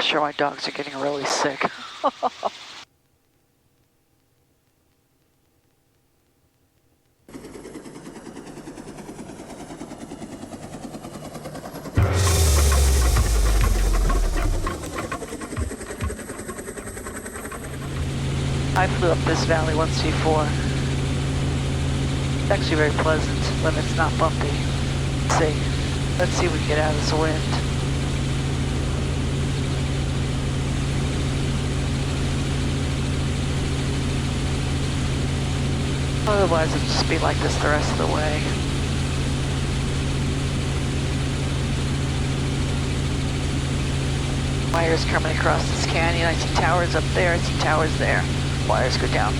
sure my dogs are getting really sick. I flew up this valley once before. It's actually very pleasant when it's not bumpy. Let's see if we can get out of this wind. Otherwise it'll just be like this the rest of the way. Wires coming across this canyon. I see towers up there, I see towers there. Wires go down.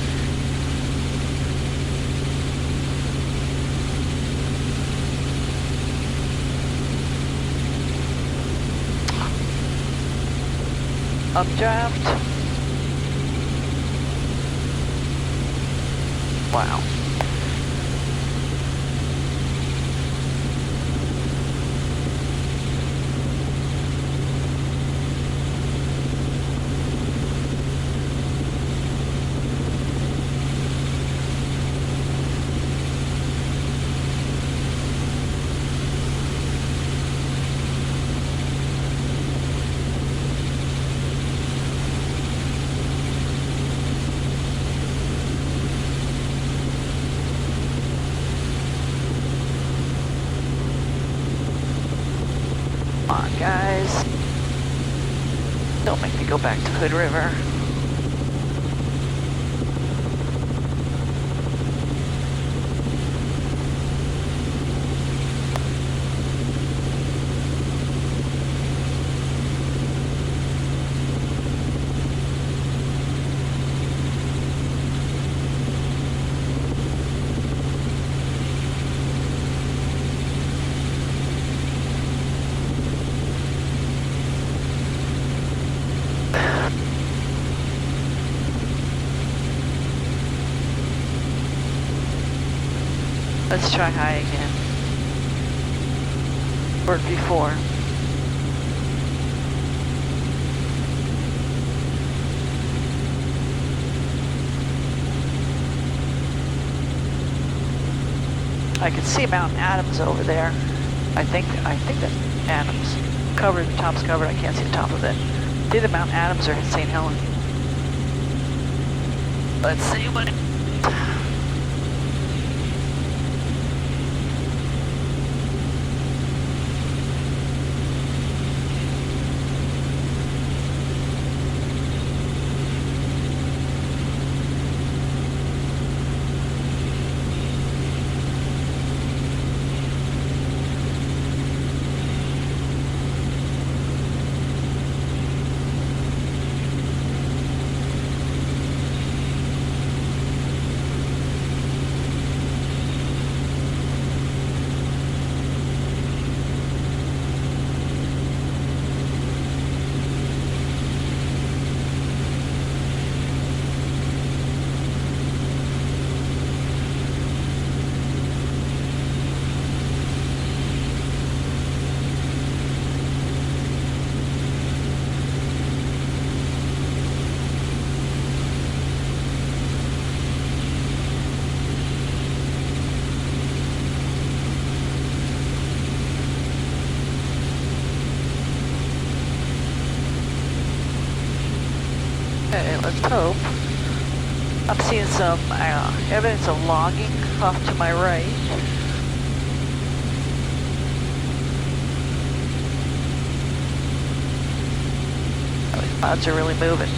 Updraft. Wow. Come on, guys. Don't make me go back to Hood River. Let's try high again. Worked before. I can see Mount Adams over there. I think that's Adams. Covered, the top's covered, I can't see the top of it. Either Mount Adams or St. Helen. Let's see what... Okay, let's hope. I'm seeing some evidence of logging off to my right. Oh, these clouds are really moving.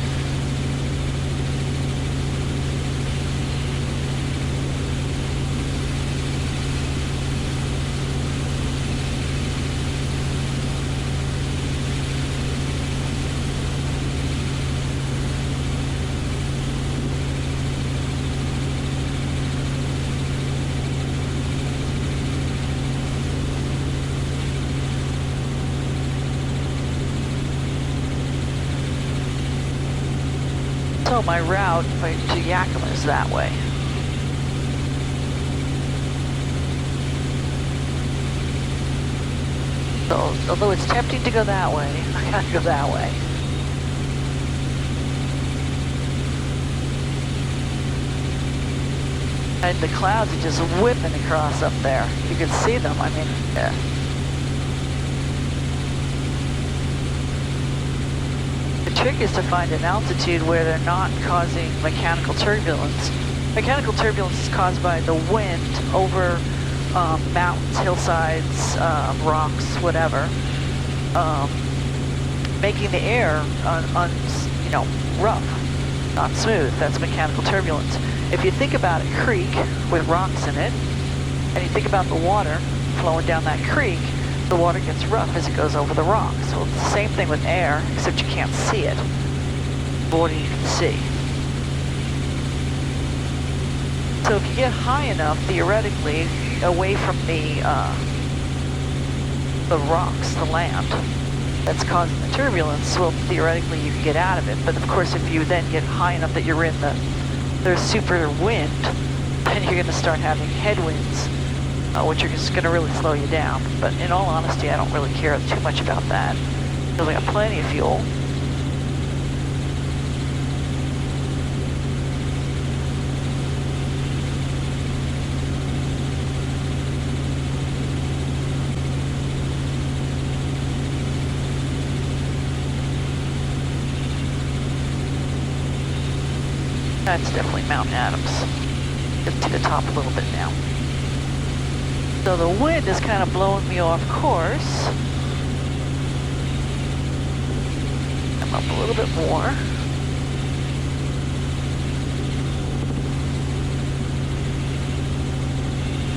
So my route to Yakima is that way. So, although it's tempting to go that way, I gotta go that way. And the clouds are just whipping across up there. You can see them, I mean, yeah. The trick is to find an altitude where they're not causing mechanical turbulence. Mechanical turbulence is caused by the wind over mountains, hillsides, rocks, whatever, making the air rough, not smooth. That's mechanical turbulence. If you think about a creek with rocks in it, and you think about the water flowing down that creek, the water gets rough as it goes over the rocks. So it's the same thing with air, except you can't see it. Water you can see. So if you get high enough, theoretically, away from the rocks, the land that's causing the turbulence, well, theoretically you can get out of it. But of course, if you then get high enough that you're in there's super wind, then you're going to start having headwinds, which are just going to really slow you down. But in all honesty, I don't really care too much about that, because I got plenty of fuel. That's definitely Mount Adams. Get to the top a little bit now. So the wind is kind of blowing me off course. I'm up a little bit more.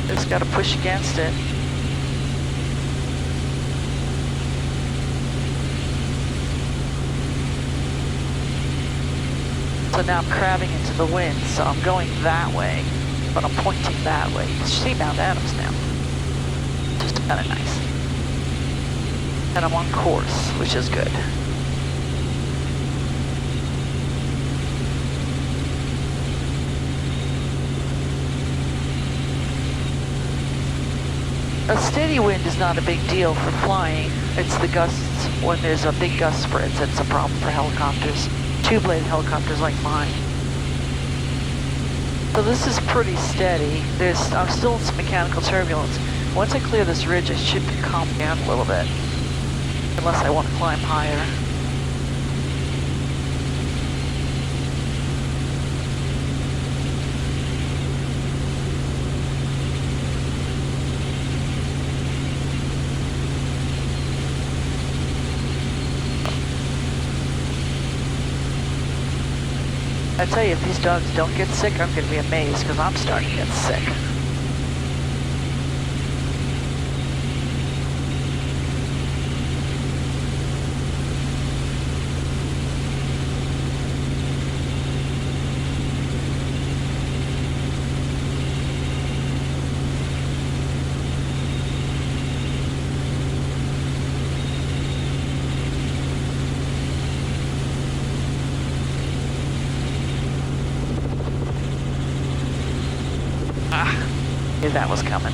Just got to push against it. So now I'm crabbing into the wind, so I'm going that way, but I'm pointing that way. You can see Mount Adams now. Just kind of nice. And I'm on course, which is good. A steady wind is not a big deal for flying. It's the gusts, when there's a big gust spreads, that's a problem for helicopters. Two-blade helicopters like mine. So this is pretty steady. I'm still in some mechanical turbulence. Once I clear this ridge, I should calm down a little bit. Unless I want to climb higher. I tell you, if these dogs don't get sick, I'm going to be amazed, because I'm starting to get sick. Knew that was coming,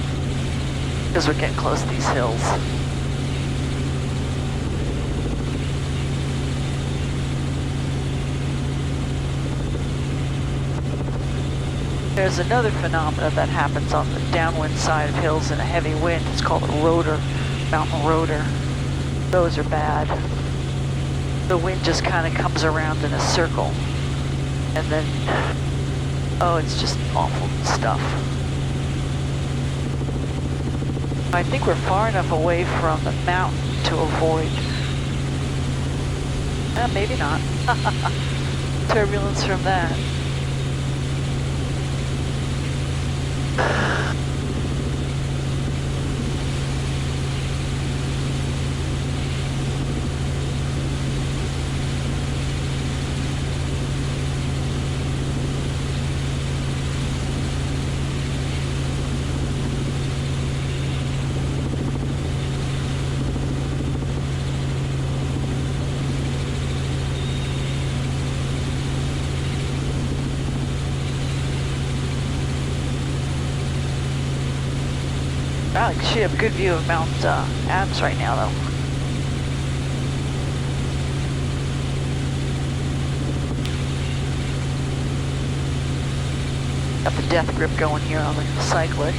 because we're getting close to these hills. There's another phenomenon that happens on the downwind side of hills in a heavy wind. It's called a rotor, mountain rotor. Those are bad. The wind just kind of comes around in a circle, and then, oh, it's just awful stuff. I think we're far enough away from the mountain to avoid, maybe not, turbulence from that. I should have a good view of Mount Adams right now, though. Got the death grip going here on the cyclic.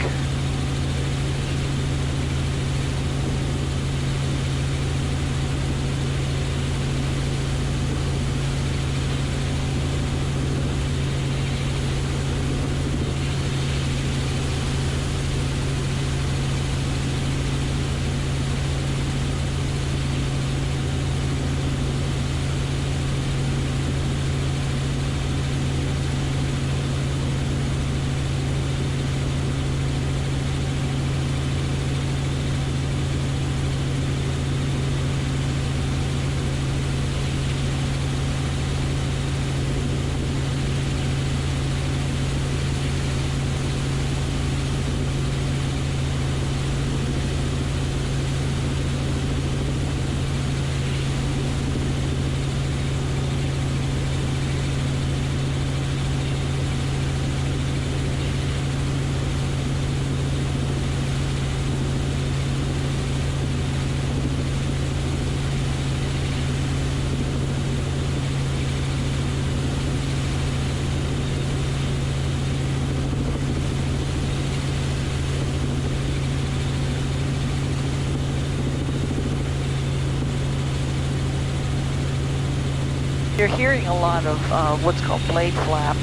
You're hearing a lot of what's called blade flap.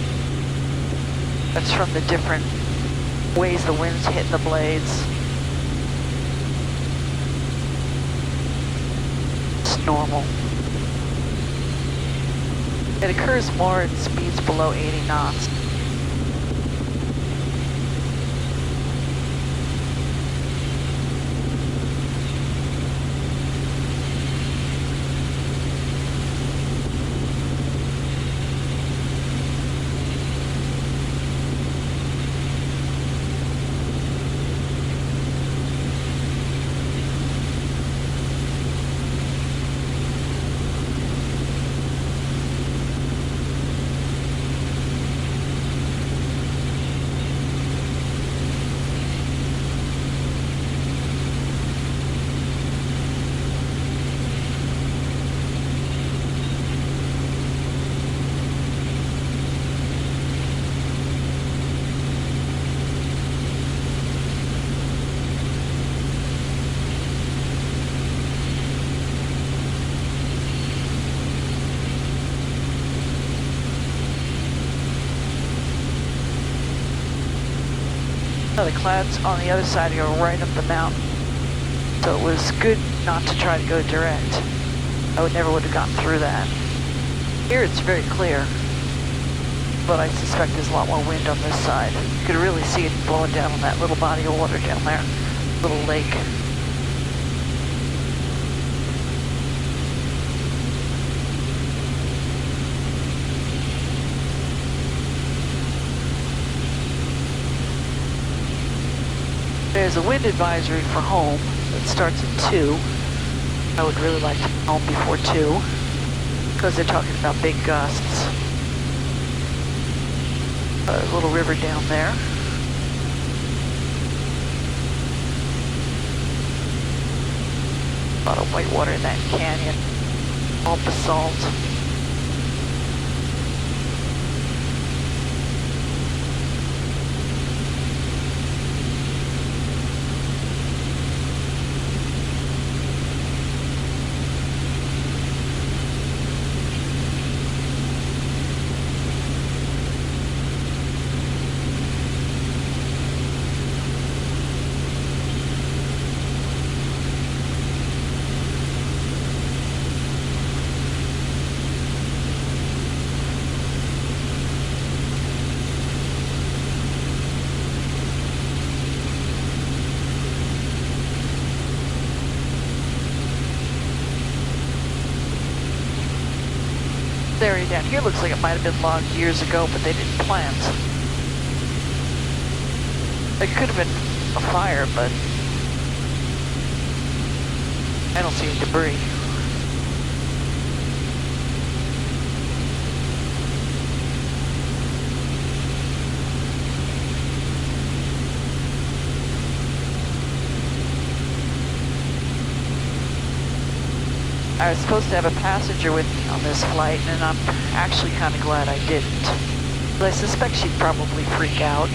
That's from the different ways the wind's hitting the blades. It's normal. It occurs more at speeds below 80 knots. The clouds on the other side go right up the mountain, so it was good not to try to go direct. I would have gotten through that. Here it's very clear, but I suspect there's a lot more wind on this side. You could really see it blowing down on that little body of water down there, little lake. There's a wind advisory for home that starts at 2. I would really like to be home before 2 because they're talking about big gusts. A little river down there. A lot of white water in that canyon. All basalt. This area down here looks like it might have been logged years ago, but they didn't plant. It could have been a fire, but I don't see any debris. I was supposed to have a passenger with me on this flight, and I'm actually kind of glad I didn't. I suspect she'd probably freak out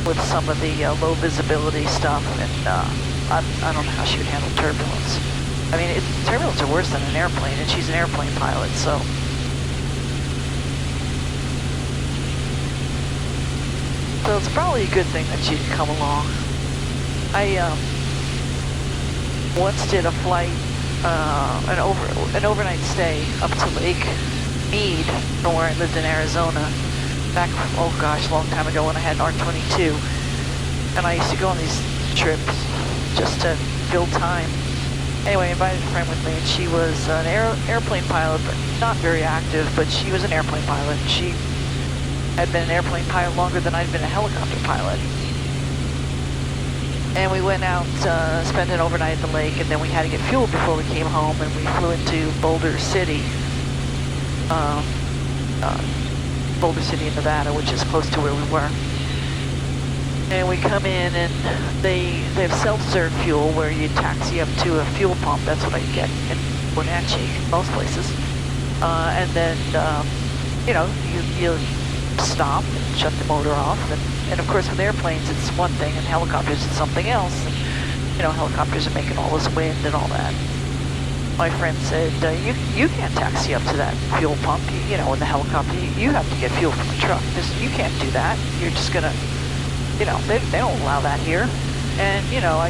with some of the low visibility stuff, and I don't know how she would handle turbulence. I mean, turbulence are worse than an airplane, and she's an airplane pilot, so. So it's probably a good thing that she'd come along. I once did a flight, an overnight stay up to Lake Mead from where I lived in Arizona back, oh gosh, a long time ago when I had an R-22. And I used to go on these trips just to fill time. Anyway, I invited a friend with me, and she was an airplane pilot, but not very active, but she was an airplane pilot. She had been an airplane pilot longer than I'd been a helicopter pilot. And we went out, spent an overnight at the lake, and then we had to get fuel before we came home, and we flew into Boulder City, in Nevada, which is close to where we were. And we come in, and they have self-serve fuel where you taxi up to a fuel pump. That's what I get in Wenatchee, most places. And then, you know, you stop and shut the motor off. And of course, with airplanes, it's one thing, and helicopters, it's something else. And, you know, helicopters are making all this wind and all that. My friend said, you can't taxi up to that fuel pump. You know, in the helicopter, you have to get fuel from the truck. You can't do that. You're just gonna, you know, they don't allow that here. And, you know,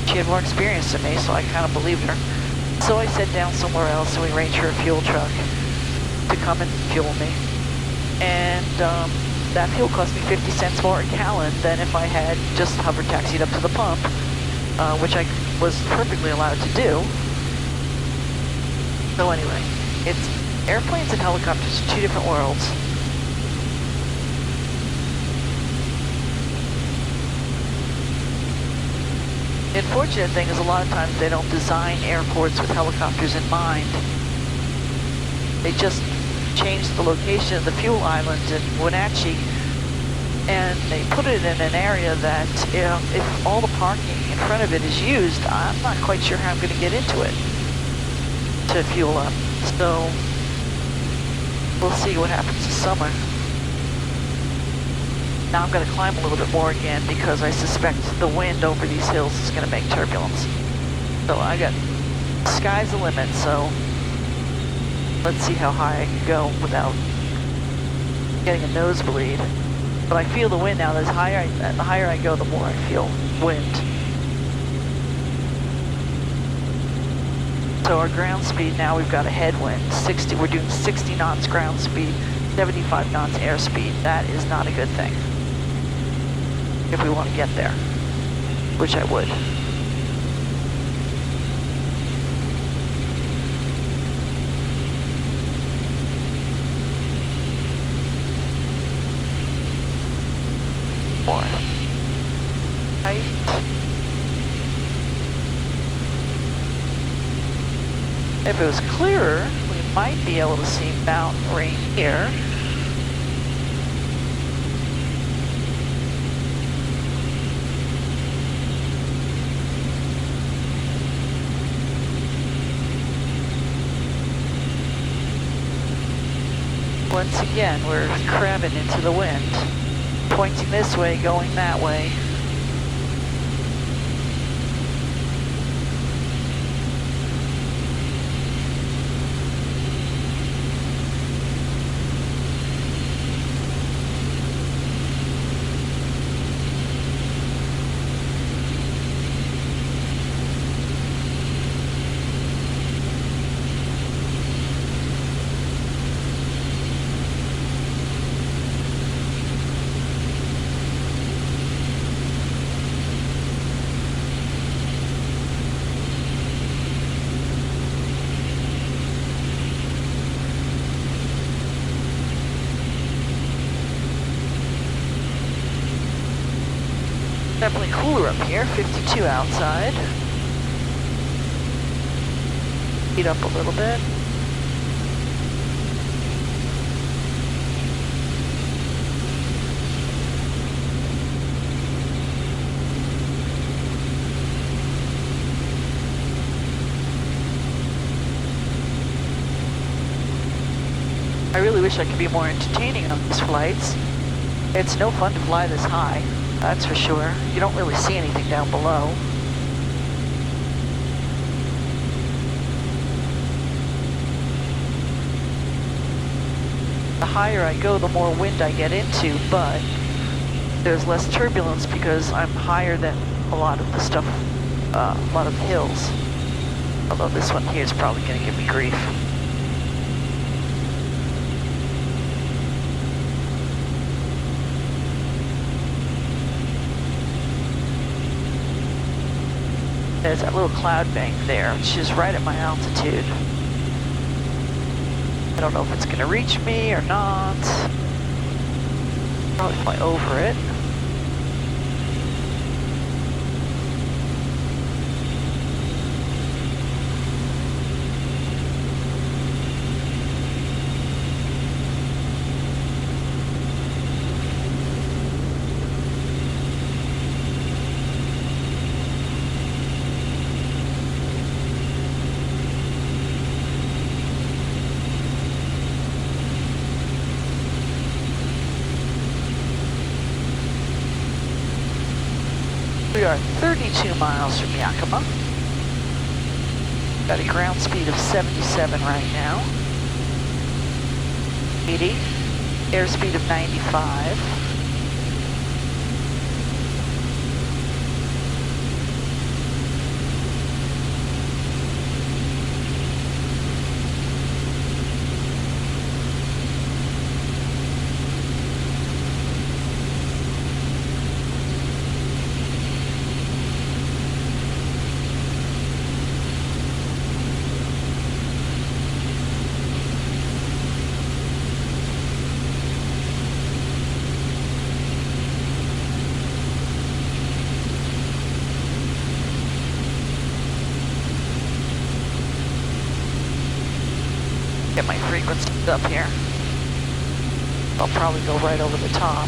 she had more experience than me, so I kind of believed her. So I sat down somewhere else, and we arranged for a fuel truck to come and fuel me. And that fuel cost me 50 cents more a gallon than if I had just hover taxied up to the pump, which I was perfectly allowed to do. So anyway, it's airplanes and helicopters are two different worlds. The unfortunate thing is a lot of times they don't design airports with helicopters in mind. They just change the location of the fuel island in Wenatchee, and they put it in an area that, you know, if all the parking in front of it is used, I'm not quite sure how I'm going to get into it to fuel up. So we'll see what happens this summer. Now I'm going to climb a little bit more again because I suspect the wind over these hills is going to make turbulence. So I got, sky's the limit, so let's see how high I can go without getting a nosebleed. But I feel the wind now. The higher I go, the more I feel wind. So our ground speed now, we've got a headwind. We're doing 60 knots ground speed, 75 knots airspeed. That is not a good thing if we want to get there, which I would. More height. If it was clearer, we might be able to see mountain range here. Once again, we're crabbing into the wind. Pointing this way, going that way. Definitely cooler up here, 52 outside. Heat up a little bit. I really wish wish I could be more entertaining on these flights. It's no fun to fly this high, that's for sure. You don't really see anything down below. The higher I go, the more wind I get into, but there's less turbulence because I'm higher than a lot of the stuff, a lot of the hills. Although this one here is probably going to give me grief. There's that little cloud bank there, which is right at my altitude. I don't know if it's going to reach me or not. Probably fly over it. We are 32 miles from Yakima. Got a ground speed of 77 right now. 80. Airspeed of 95. Get my frequencies up here. I'll probably go right over the top.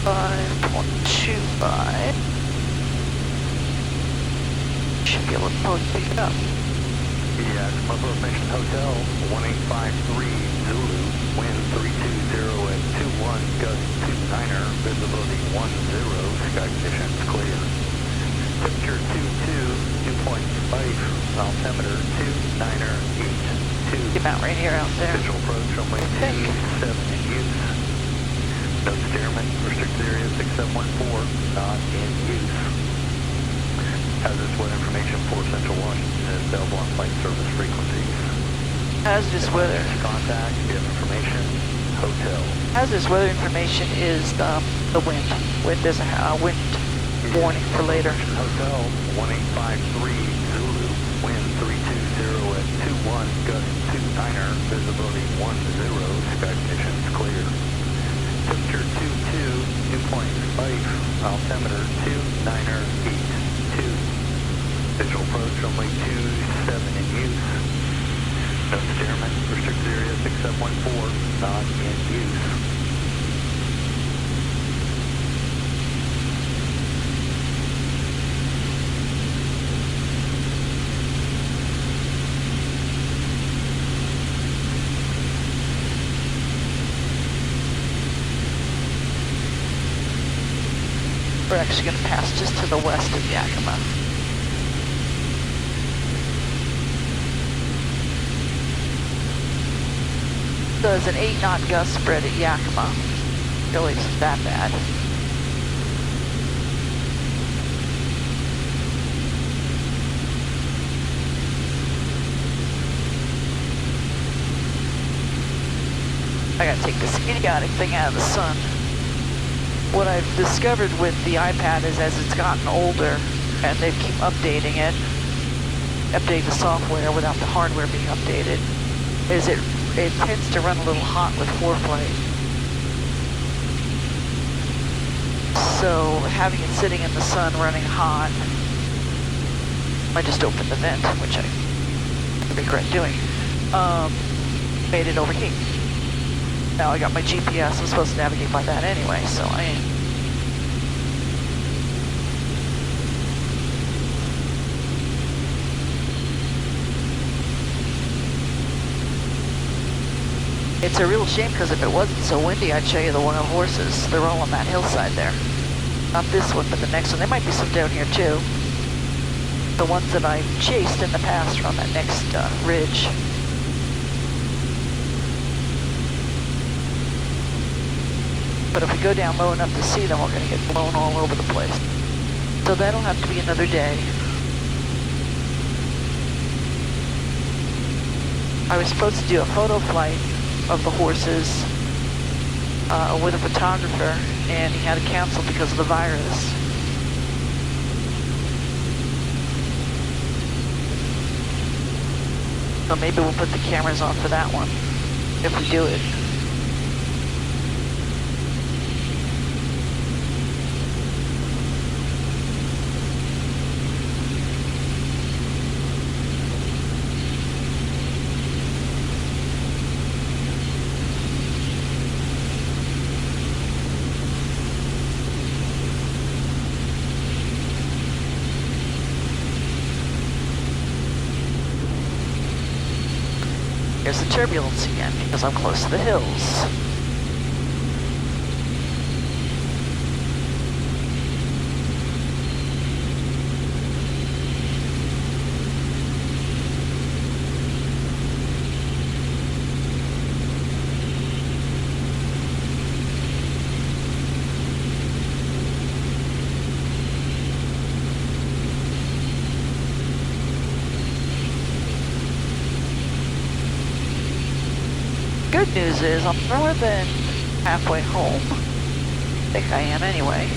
5.25. Should be able to probably pick it up. Yakama Reservation Hotel, 1853 Zulu, wind 320 at 21, gust 29er, visibility 10, sky conditions clear. Temperature 22, dew point 5, altimeter 29er, 82. Get out right here out there. Visual approach runway 27 in use. No steerman, restricted area 6714, not in use. Hazardous weather information for Central Washington is available on flight service frequencies. Hazardous weather. Contact, if you have information, hotel. Hazardous weather information is the wind. There's a wind warning for later. Hotel 1853 Zulu, wind 320 at 21, gust 29er, visibility 10, sky conditions clear. Temperature 22, dew point 5, altimeter 29er, 82. Visual approach runway 27 in use. No steerman, restricted area 6714, not in use. We're actually going to pass just to the west of Yakima. There's an 8-knot gust spread at Yakima. Really isn't that bad. I gotta take this idiotic thing out of the sun. What I've discovered with the iPad is as it's gotten older, and they keep updating it, update the software without the hardware being updated, is it tends to run a little hot with foreplay. So having it sitting in the sun running hot, I just opened the vent, which I regret doing, made it overheat. Now I got my GPS, I'm supposed to navigate by that anyway, so It's a real shame because if it wasn't so windy, I'd show you the wild horses. They're all on that hillside there. Not this one, but the next one. There might be some down here too. The ones that I've chased in the past are on that next ridge. But if we go down low enough to see them, we're going to get blown all over the place. So that'll have to be another day. I was supposed to do a photo flight of the horses with a photographer, and he had to cancel because of the virus. So maybe we'll put the cameras on for that one, if we do it. There's the turbulence again, because I'm close to the hills. Good news is I'm more than halfway home. I think I am anyway.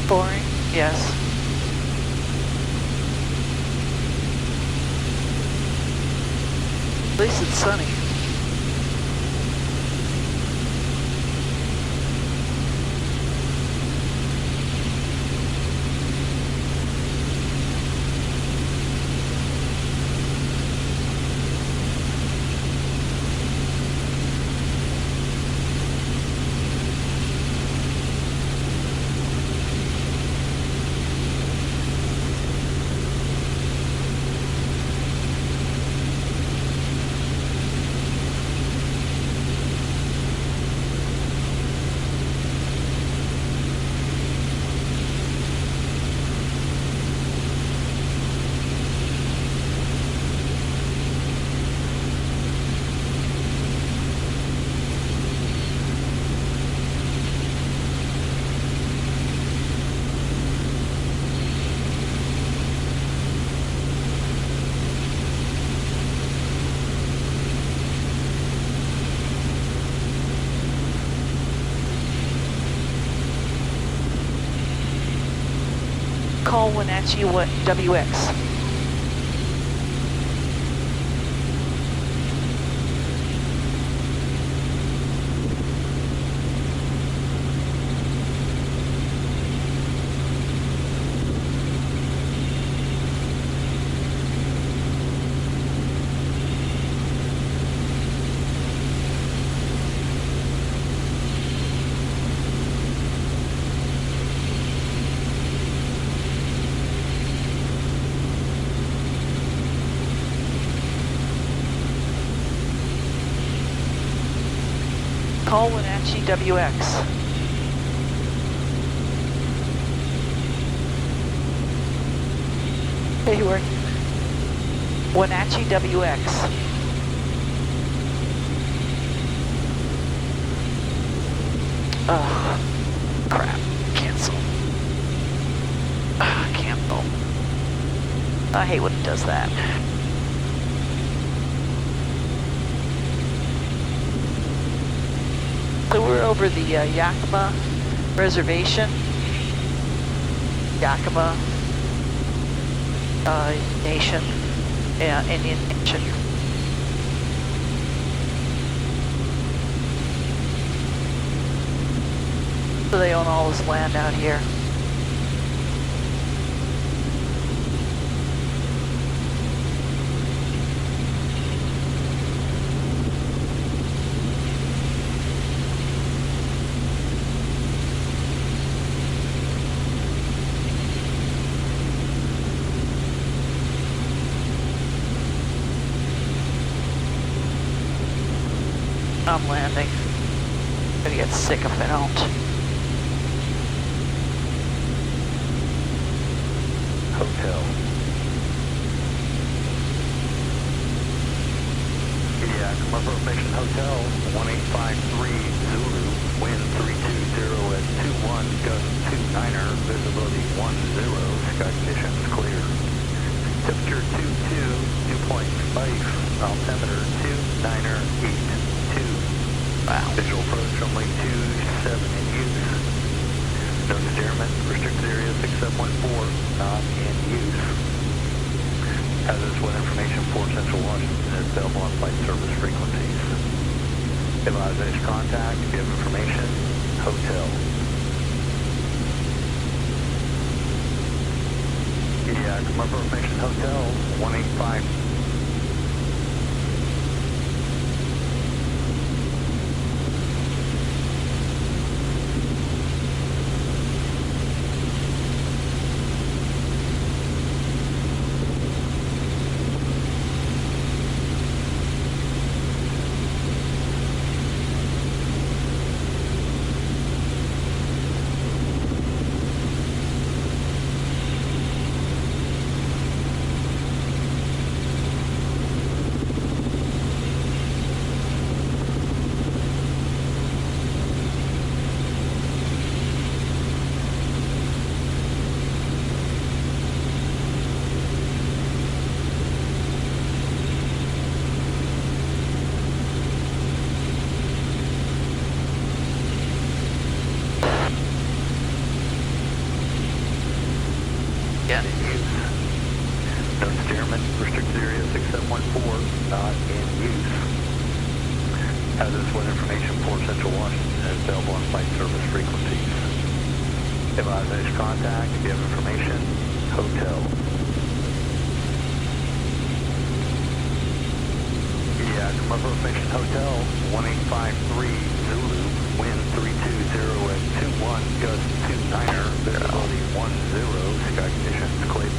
Boring? Yes. At least it's sunny. Call Wenatchee WX. Call Wenatchee WX. Hey, where? Wenatchee WX. Crap. Cancel. Cancel. I hate when it does that. So we're over the Yakama Reservation, Yakima Nation, Indian Nation. So they own all this land out here. I'm landing. I'm gonna get sick if I don't. Hotel. Yakima Reservation Hotel, 1853 Zulu, wind 320 at 21, gust 29er, visibility 10, sky conditions clear. Temperature 2.5, altimeter 29er 82. Wow. Visual approach runway 27 in use. No steerman, restricted area 6714, not in use. Hazardous wind information for Central Washington is available on flight service frequencies. Advise contact if you have information. Hotel. Yakima Reservation Hotel, 185. No steerman, restricted area 6714, not in use. Hazardous wind information for Central Washington is available on flight service frequencies. Advise contact if you have information. Hotel. Yakima Reservation Hotel, 1853 Zulu, wind 320 at 21, gust 29er, visibility 10, sky conditions clear.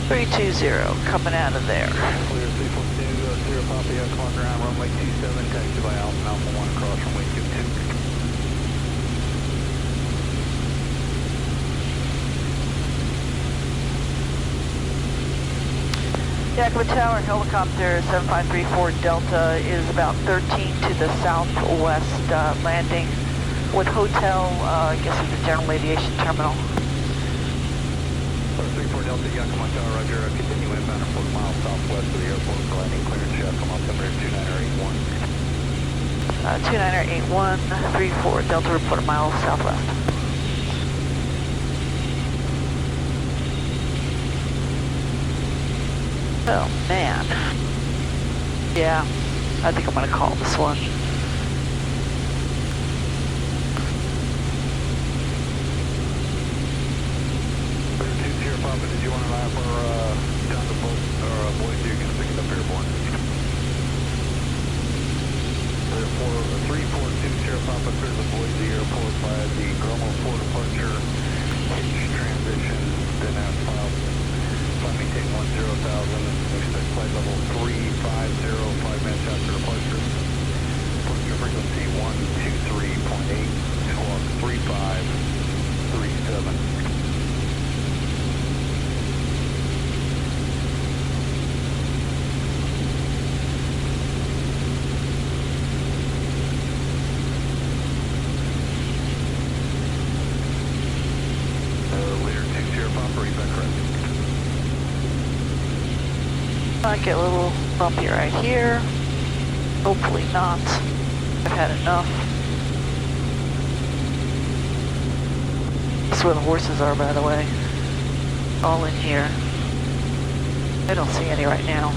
320, coming out of there. Clear 342, 0 Papa Yakima on ground, runway 27, taxi by Alpha 1 across runway 22. Yakima Tower, helicopter 7534 Delta is about 13 to the southwest, landing with hotel, I guess it's the general aviation terminal. 34 Delta, Yakima Tower, roger, continue inbound a quarter mile southwest of the airport for landing clearance, Yakima, altimeter 29er 81. 29er 81, 34 Delta, report a mile southwest. Oh, man. Yeah, I think I'm gonna call this one. Papa, did you want to line up our down the boat, or Boise? You're going to pick it up airborne. 342 Sierra Papa, clear the Boise Airport by the Gromo 4 departure, hitch transition, then asphalt. Flight maintain 10,000, expect flight level 350, 5 minutes after departure. Departure frequency 123.8, squawk 3537. Might get a little bumpy right here. Hopefully not. I've had enough. That's where the horses are, by the way. All in here. I don't see any right now.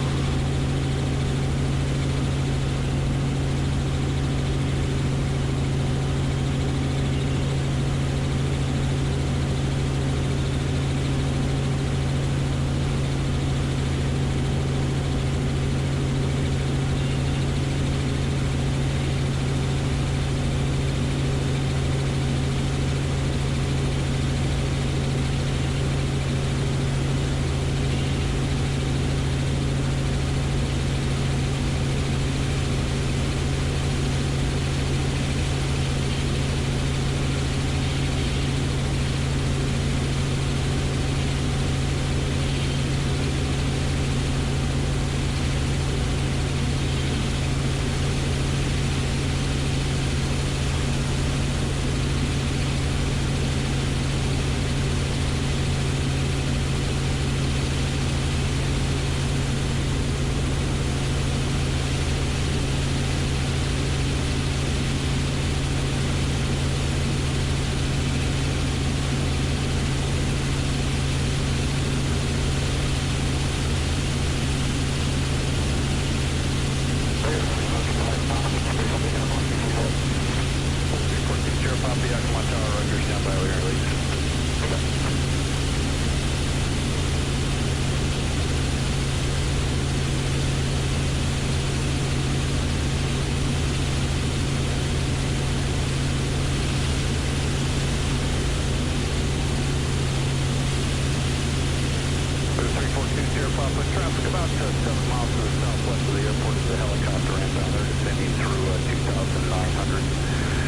Traffic about 7 miles to the southwest of the airport is a helicopter inbound. They're descending through 2,900.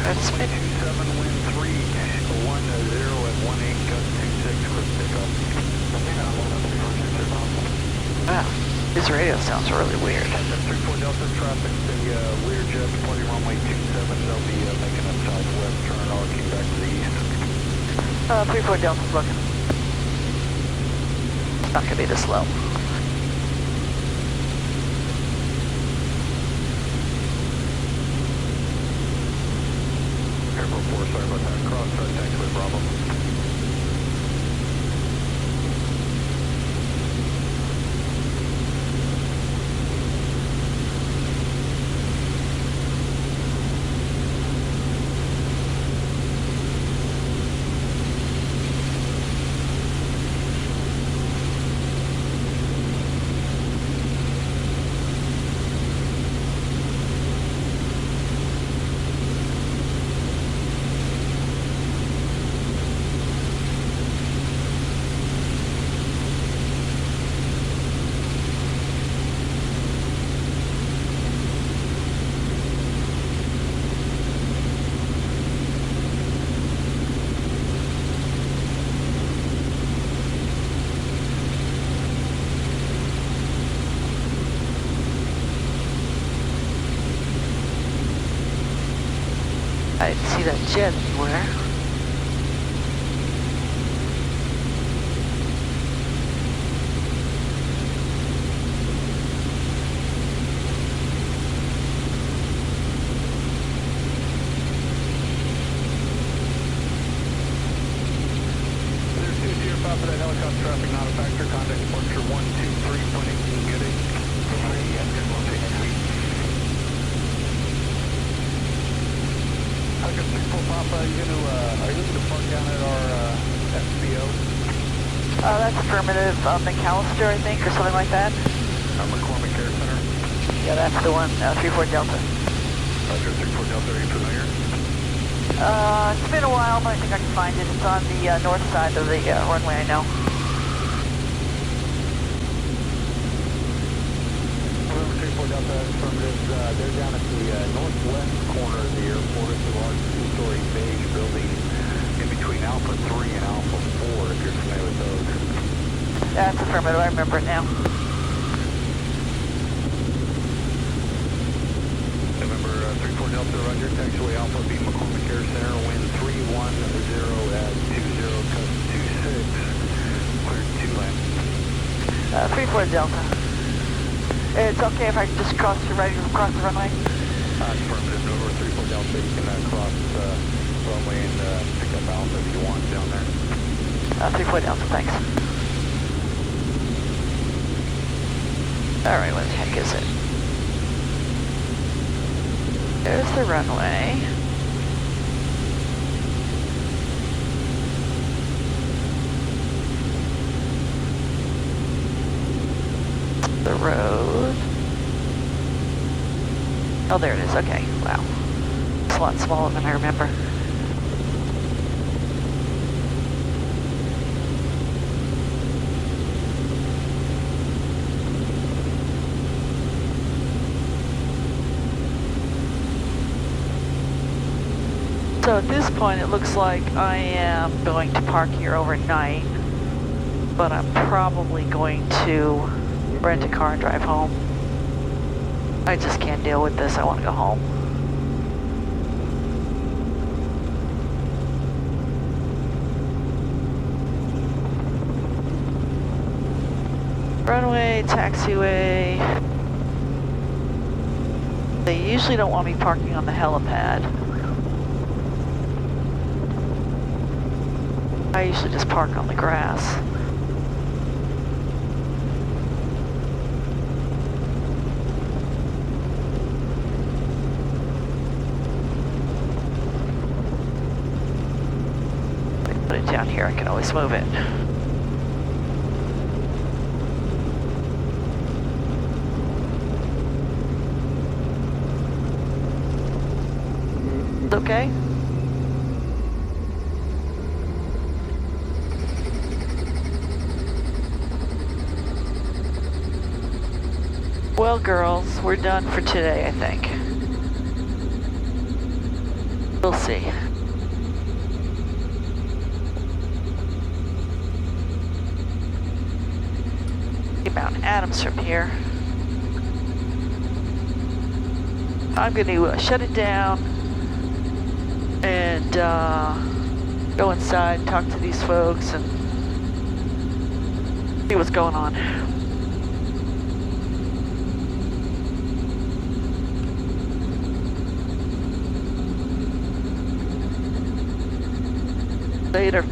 That's 27, wind 310 at 18, gust 26, quick pickup. Wow, his radio sounds really weird. 34 Delta traffic, the Learjet departing runway 27. They'll be making a southwest turn, arcing back to the east. 34 Delta's looking. It's not gonna be this low. Airport 4, sorry about that. Cross, taxiway Bravo. I didn't see that jet anywhere. There's 2 Sierra Papa, that helicopter traffic not a factor. Contact departure 123.8, get Alpha, are you looking to park down at our FBO? That's affirmative. McAllister, I think, or something like that. McCormick Care Center? Yeah, that's the one, 34 Delta. Roger, 34 Delta, are you familiar? It's been a while, but I think I can find it. It's on the north side of the runway, I know. November 34 Delta, affirmative. They're down at the northwest corner of the airport. It's a large two-story beige building in between Alpha 3 and Alpha 4, if you're familiar with those. That's affirmative, I remember it now. November 34 Delta, Roger, taxiway Alpha B, McCormick Air Center, wind 310 at 20, custom 26, cleared 2 land. 34 Delta. It's okay if I just ready to cross the runway? Affirmative, November 34 Delta, you can cross the runway and pick up Alpha if you want down there. 34 Delta, thanks. Alright, what the heck is it? There's the runway. The road. Oh, there it is. Okay, wow. It's a lot smaller than I remember. So at this point, it looks like I am going to park here overnight, but I'm probably going to rent a car and drive home. I just can't deal with this. I want to go home. Runway, taxiway. They usually don't want me parking on the helipad. I usually just park on the grass. If I put it down here, I can always move it. Okay. Well, girls, we're done for today, I think. We'll see. Mount Adams from here. I'm going to shut it down and go inside and talk to these folks and see what's going on. Later.